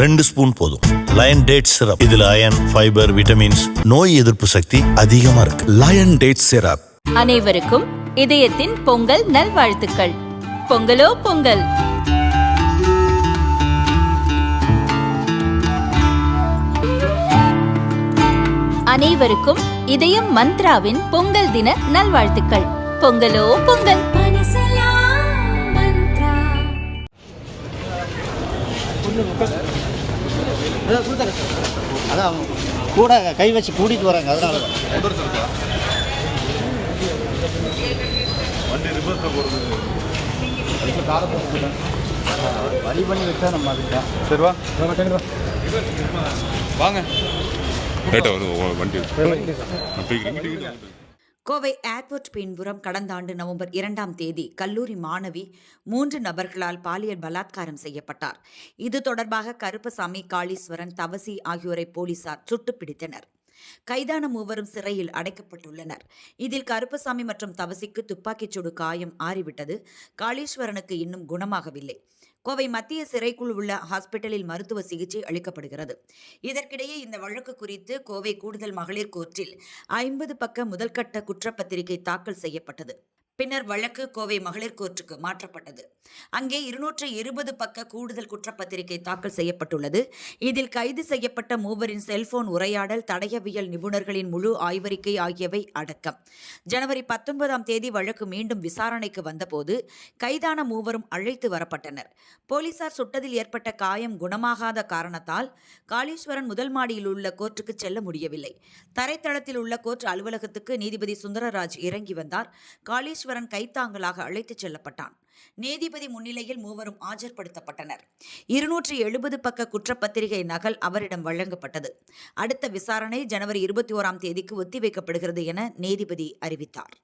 2 spoon போதும். Lion date syrup, இதுல iron, fibre, vitamins, நோய் எதிர்ப்பு சக்தி அதிகமா இருக்கு. Lion date syrup. அனைவருக்கும் இதயத்தின் பொங்கல் நல்வாழ்த்துக்கள். பொங்கலோ பொங்கல். அனைவருக்கும் இதயம் மந்த்ராவின் பொங்கல் தின நல்வாழ்த்துக்கள். பொங்கலோ பொங்கல். அதான் கூட கை வச்சு கூட்டிட்டு வராங்க, அதனால வழி பண்ணி வச்சா நம்ம அதுக்கு சரி வாங்க கோவை ஏர்போர்ட் பின்புறம் கடந்த ஆண்டு நவம்பர் 2ஆம் தேதி கல்லூரி மாணவி 3 நபர்களால் பாலியல் பலாத்காரம் செய்யப்பட்டார். இது தொடர்பாக கருப்பசாமி, காளீஸ்வரன், தவசி ஆகியோரை போலீசார் சுட்டுப் பிடித்தனர். கைதான மூவரும் சிறையில் அடைக்கப்பட்டுள்ளனர். இதில் கருப்பசாமி மற்றும் தவசிக்கு துப்பாக்கிச்சூடு காயம் ஆறிவிட்டது. காளீஸ்வரனுக்கு இன்னும் குணமாகவில்லை. கோவை மத்திய சிறைக்குள் உள்ள ஹாஸ்பிட்டலில் மருத்துவ சிகிச்சை அளிக்கப்படுகிறது. இதற்கிடையே இந்த வழக்கு குறித்து கோவை கூடுதல் மகளிர் கோர்ட்டில் 50 பக்க முதல்கட்ட குற்றப்பத்திரிகை தாக்கல் செய்யப்பட்டது. பின்னர் வழக்கு கோவை மகளிர் கோர்ட்டுக்கு மாற்றப்பட்டது. அங்கே 220 பக்க கூடுதல் குற்றப்பத்திரிகை தாக்கல் செய்யப்பட்டுள்ளது. இதில் கைது செய்யப்பட்ட மூவரின் செல்போன் உரையாடல், தடயவியல் நிபுணர்களின் முழு ஆய்வறிக்கை ஆகியவை அடக்கம். ஜனவரி 19ஆம் தேதி வழக்கு மீண்டும் விசாரணைக்கு வந்தபோது கைதான மூவரும் அழைத்து வரப்பட்டனர். போலீசார் சுட்டதில் ஏற்பட்ட காயம் குணமாகாத காரணத்தால் காளீஸ்வரன் முதல் மாடியில் உள்ள கோர்ட்டுக்கு செல்ல முடியவில்லை. தரைத்தளத்தில் உள்ள கோர்ட் அலுவலகத்துக்கு நீதிபதி சுந்தரராஜ் இறங்கி வந்தார். காளீஸ்வரன் கைத்தாங்கலாக அழைத்துச் செல்லப்பட்டான். நீதிபதி முன்னிலையில் மூவரும் ஆஜர்படுத்தப்பட்டனர். 270 பக்க குற்றப்பத்திரிகை நகல் அவரிடம் வழங்கப்பட்டது. அடுத்த விசாரணை ஜனவரி 21ஆம் தேதிக்கு ஒத்திவைக்கப்படுகிறது என நீதிபதி அறிவித்தார்.